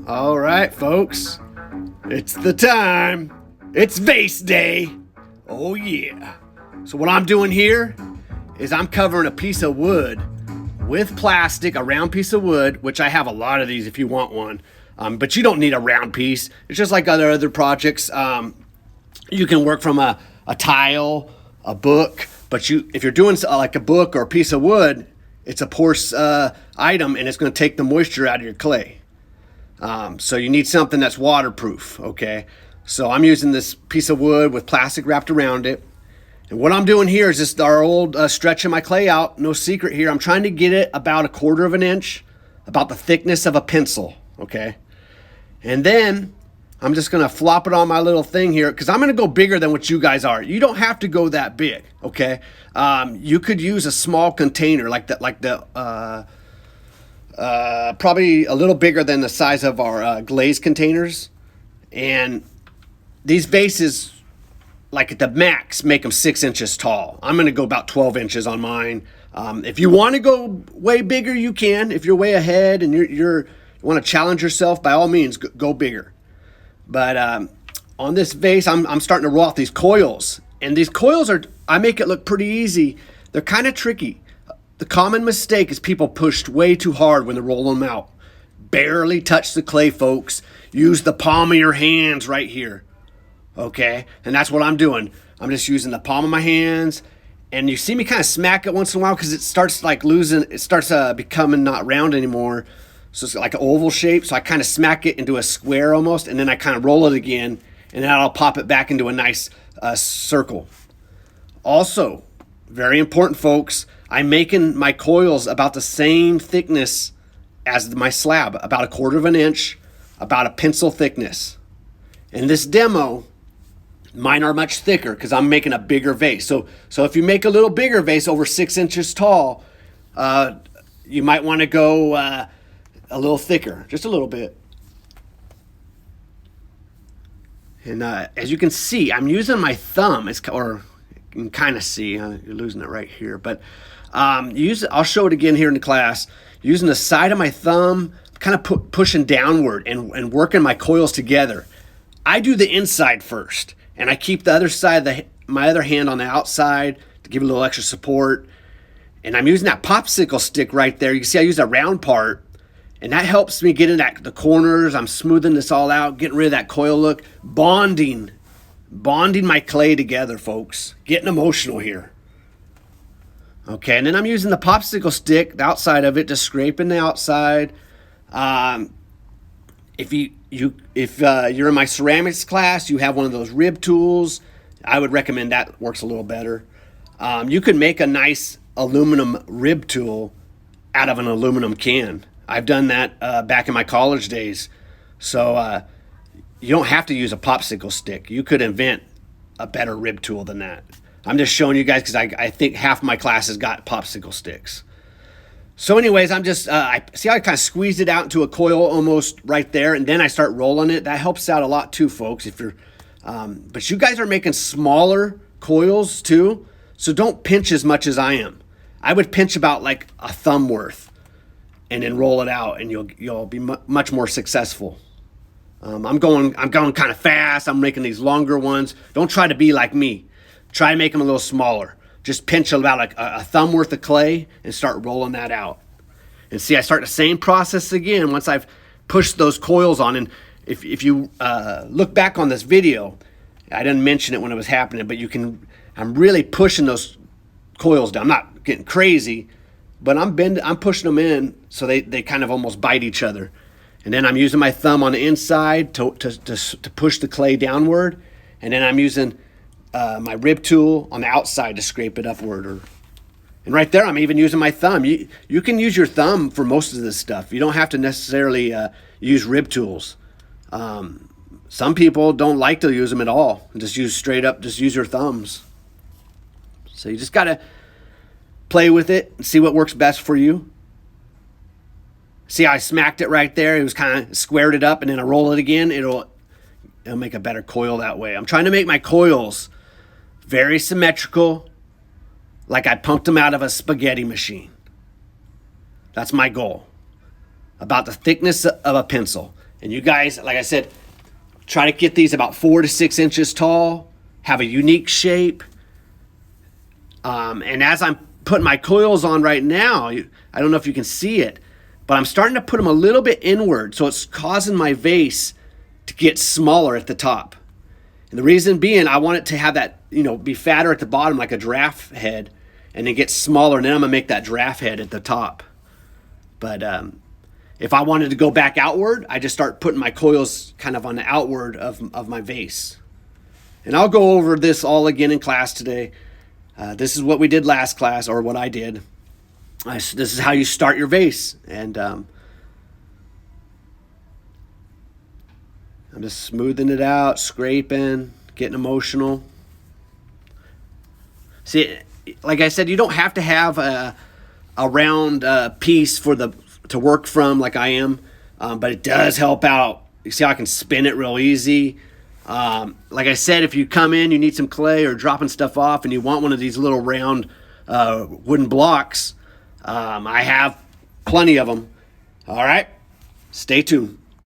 All right, folks, it's the time. It's vase day. Oh yeah. So what I'm doing here is I'm covering a piece of wood with plastic, a round piece of wood, which I have a lot of these if you want one. But you don't need a round piece. It's just like other projects. You can work from a tile, a book, but if you're doing like a book or a piece of wood, it's a porous item and it's going to take the moisture out of your clay. So you need something that's waterproof, okay? So I'm using this piece of wood with plastic wrapped around it. And what I'm doing here is just our old stretching my clay out. No secret here. I'm trying to get it about 1/4 of an inch, about the thickness of a pencil, okay? And then I'm just going to flop it on my little thing here because I'm going to go bigger than what you guys are. You don't have to go that big, okay? You could use a small container like the probably a little bigger than the size of our glazed containers. And these vases, like at the max, make them 6 inches tall. I'm going to go about 12 inches on mine. If you want to go way bigger, you can. If you're way ahead and you want to challenge yourself, by all means, go bigger. But on this vase, I'm starting to roll out these coils. And these coils I make it look pretty easy. They're kind of tricky. The common mistake is people pushed way too hard when they're rolling them out. Barely touch the clay, folks. Use the palm of your hands right here. Okay? And that's what I'm doing. I'm just using the palm of my hands. And you see me kind of smack it once in a while because it starts becoming not round anymore. So it's like an oval shape. So I kind of smack it into a square almost. And then I kind of roll it again. And then I'll pop it back into a nice circle. Also, very important, folks, I'm making my coils about the same thickness as my slab, about 1/4 of an inch, about a pencil thickness. In this demo, mine are much thicker because I'm making a bigger vase. So if you make a little bigger vase over 6 inches tall, you might want to go a little thicker, just a little bit. And as you can see, I'm using my thumb. You can kind of see, you're losing it right here, but I'll show it again here in the class. Using the side of my thumb, kind of pushing downward and working my coils together. I do the inside first, and I keep the other side, my other hand on the outside to give it a little extra support. And I'm using that popsicle stick right there. You can see I use that round part, and that helps me get in the corners. I'm smoothing this all out, getting rid of that coil look, bonding my clay together, folks. Getting emotional here. Okay, and then I'm using the popsicle stick, the outside of it, to scrape in the outside. If you're in my ceramics class, you have one of those rib tools. I would recommend that. Works a little better. You could make a nice aluminum rib tool out of an aluminum can. I've done that back in my college days. So you don't have to use a popsicle stick. You could invent a better rib tool than that. I'm just showing you guys because I think half my classes got popsicle sticks. So anyways, I'm just, I see how I kind of squeezed it out into a coil almost right there, and then I start rolling it. That helps out a lot too, folks. But you guys are making smaller coils too, so don't pinch as much as I am. I would pinch about like a thumb worth and then roll it out, and you'll be much more successful. I'm going kind of fast. I'm making these longer ones. Don't try to be like me. Try to make them a little smaller. Just pinch about like a thumb worth of clay and start rolling that out. And see, I start the same process again once I've pushed those coils on. And if you look back on this video, I didn't mention it when it was happening, but I'm really pushing those coils down. I'm not getting crazy, but I'm pushing them in so they kind of almost bite each other. And then I'm using my thumb on the inside to push the clay downward. And then I'm using my rib tool on the outside to scrape it upward. And right there, I'm even using my thumb. You can use your thumb for most of this stuff. You don't have to necessarily use rib tools. Some people don't like to use them at all. Just use your thumbs. So you just got to play with it and see what works best for you. See how I smacked it right there? It was kind of squared it up, and then I roll it again. It'll make a better coil that way. I'm trying to make my coils very symmetrical, like I pumped them out of a spaghetti machine. That's my goal. about the thickness of a pencil. And you guys, like I said, try to get these about 4 to 6 inches tall, have a unique shape. And as I'm putting my coils on right now, I don't know if you can see it, but I'm starting to put them a little bit inward, so it's causing my vase to get smaller at the top. And the reason being, I want it to have that, be fatter at the bottom like a giraffe head, and then get smaller, and then I'm gonna make that giraffe head at the top. But if I wanted to go back outward, I just start putting my coils kind of on the outward of my vase. And I'll go over this all again in class today. This is what we did last class, or what I did. This is how you start your vase. And I'm just smoothing it out, scraping, getting emotional. See, like I said, you don't have to have a round piece to work from like I am, but it does help out. You see how I can spin it real easy. Like I said, if you come in, you need some clay or dropping stuff off, and you want one of these little round wooden blocks, I have plenty of them. All right, stay tuned.